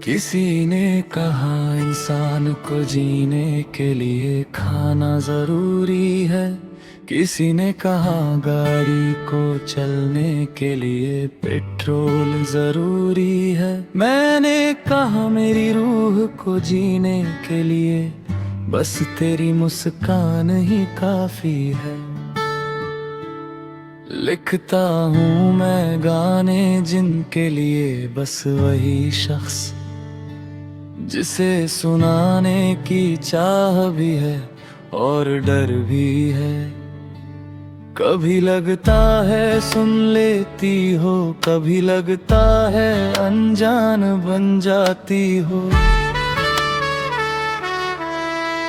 किसी ने कहा इंसान को जीने के लिए खाना जरूरी है। किसी ने कहा गाड़ी को चलने के लिए पेट्रोल जरूरी है। मैंने कहा मेरी रूह को जीने के लिए बस तेरी मुस्कान ही काफी है। लिखता हूँ मैं गाने जिनके लिए बस वही शख्स जिसे सुनाने की चाह भी है और डर भी है। कभी लगता है सुन लेती हो, कभी लगता है अनजान बन जाती हो।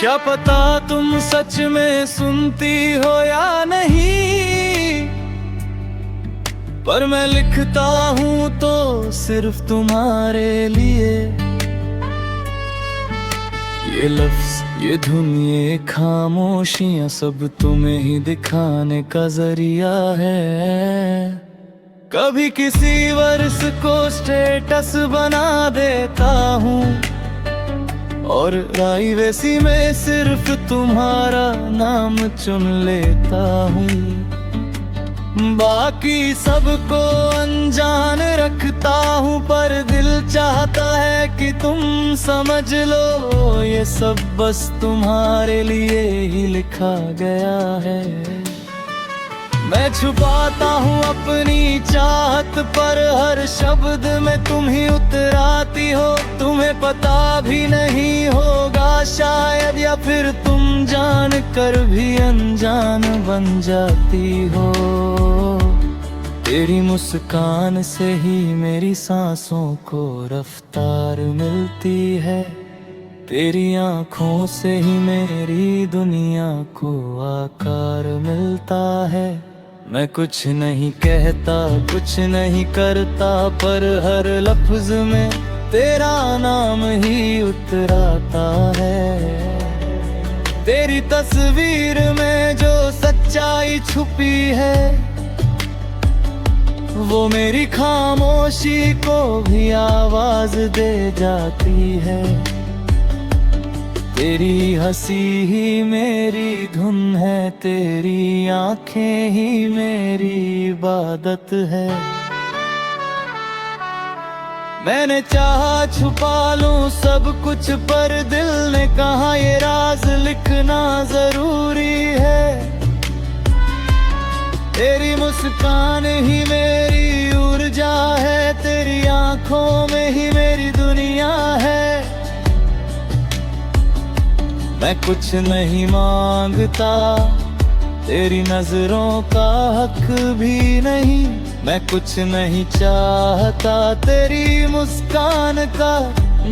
क्या पता तुम सच में सुनती हो या नहीं, पर मैं लिखता हूँ तो सिर्फ तुम्हारे लिए। ये लफ्ज, ये धुन, ये खामोशियाँ सब तुम्हें ही दिखाने का जरिया है। कभी किसी वर्स को स्टेटस बना देता हूँ और प्राइवेसी में सिर्फ तुम्हारा नाम चुन लेता हूँ। बाकी सबको अनजान रखता हूँ, पर दिल चाहता है कि तुम समझ लो ये सब बस तुम्हारे लिए ही लिखा गया है। मैं छुपाता हूँ अपनी चाहत, पर हर शब्द में तुम ही उतराती हो। तुम्हें पता भी नहीं होगा शायद, या फिर तुम जान कर भी अनजान बन जाती हो। तेरी मुस्कान से ही मेरी सांसों को रफ्तार मिलती है। तेरी आँखों से ही मेरी दुनिया को आकार मिलता है। मैं कुछ नहीं कहता, कुछ नहीं करता, पर हर लफ्ज में तेरा नाम ही उतराता है। तेरी तस्वीर में जो सच्चाई छुपी है, वो मेरी खामोशी को भी आवाज दे जाती है। तेरी हंसी ही मेरी धुन है, तेरी आंखें ही मेरी इबादत है। मैंने चाहा छुपा लूं सब कुछ, पर दिल ने कहा ये राज लिखना जरूरी है। तेरी मुस्कान ही मेरी ऊर्जा है, तेरी आंखों में ही मेरी दुनिया है। मैं कुछ नहीं मांगता, तेरी नजरों का हक भी नहीं। मैं कुछ नहीं चाहता, तेरी मुस्कान का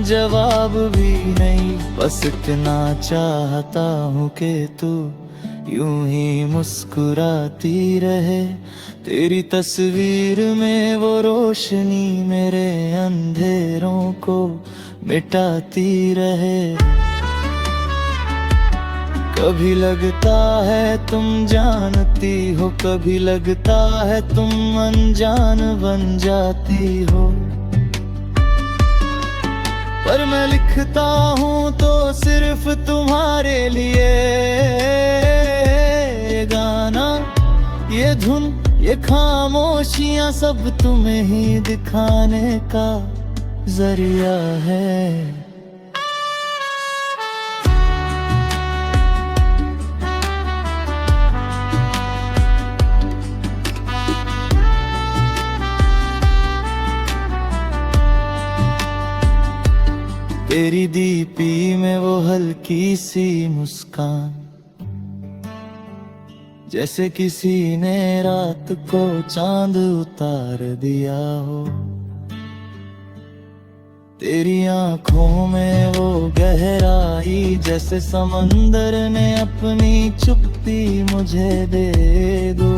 जवाब भी नहीं। बस इतना चाहता हूँ कि तू यूं ही मुस्कुराती रहे। तेरी तस्वीर में वो रोशनी मेरे अंधेरों को मिटाती रहे। कभी लगता है तुम जानती हो, कभी लगता है तुम अनजान बन जाती हो। पर मैं लिखता हूँ तो सिर्फ तुम्हारे लिए। ये गाना, ये धुन, ये खामोशियाँ सब तुम्हें ही दिखाने का जरिया है। तेरी दीपी में वो हल्की सी मुस्कान, जैसे किसी ने रात को चांद उतार दिया हो। तेरी आंखों में वो गहराई, जैसे समंदर ने अपनी चुप्पी मुझे दे दो।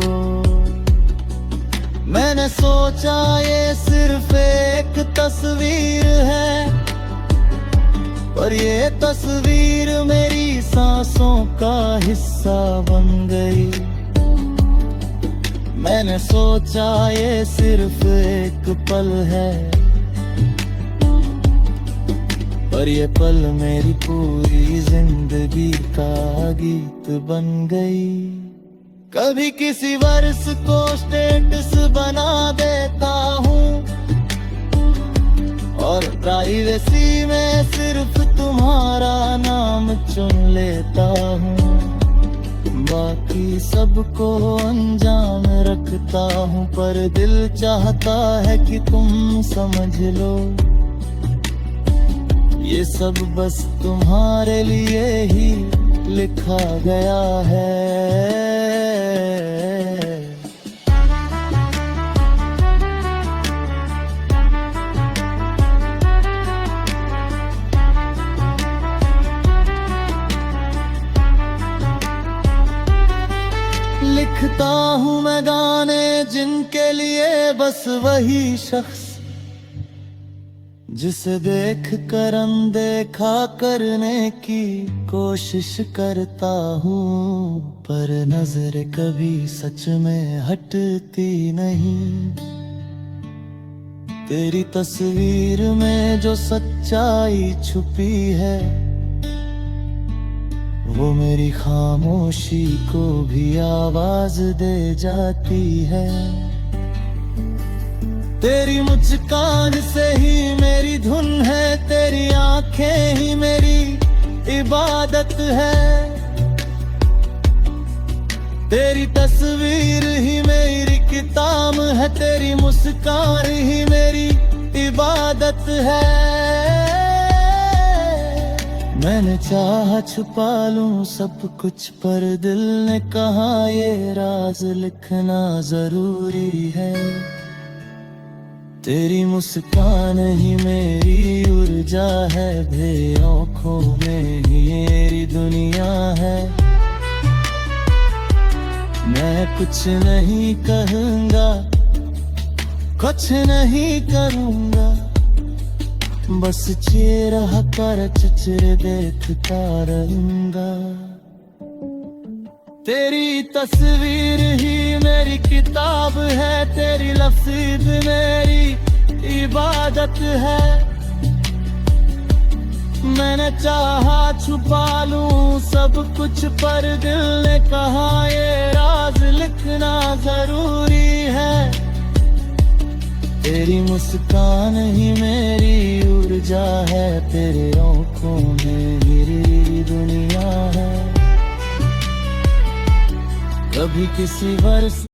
मैंने सोचा ये सिर्फ एक तस्वीर है, पर ये तस्वीर मेरी सांसों का हिस्सा बन गई। मैंने सोचा ये सिर्फ एक पल है, पर ये पल मेरी पूरी जिंदगी का गीत बन गई। कभी किसी वर्ष को स्टेटस बना देता हूँ और प्राइवेसी में सिर्फ तुम्हारा नाम चुन लेता हूँ। बाकी सबको अनजान रखता हूँ, पर दिल चाहता है कि तुम समझ लो, ये सब बस तुम्हारे लिए ही लिखा गया है। लिखता हूँ मैं गाने जिनके लिए बस वही शख्स जिसे देख कर अनदेखा करने की कोशिश करता हूँ, पर नजर कभी सच में हटती नहीं। तेरी तस्वीर में जो सच्चाई छुपी है, वो मेरी खामोशी को भी आवाज दे जाती है। तेरी मुस्कान से ही मेरी धुन है, तेरी आंखें ही मेरी इबादत है। तेरी तस्वीर ही मेरी किताब है, तेरी मुस्कान ही मेरी इबादत है। मैंने चाहा छुपा लूं सब कुछ, पर दिल ने कहा ये राज लिखना जरूरी है। तेरी मुस्कान ही मेरी ऊर्जा है, भे आँखों में ही मेरी दुनिया है। मैं कुछ नहीं कहूँगा, कुछ नहीं करूँगा, बस चेहरा कर चित्र देखता रहूँगा। तेरी तस्वीर ही मेरी किताब है, तेरी लफ्ज़ मेरी इबादत है। मैंने चाहा छुपा लूं सब कुछ, पर दिल ने कहा ये राज लिखना जरूरी है। तेरी मुस्कान ही मेरी ऊर्जा है, तेरे आँखों में मेरी दुनिया है। कभी किसी वर्ष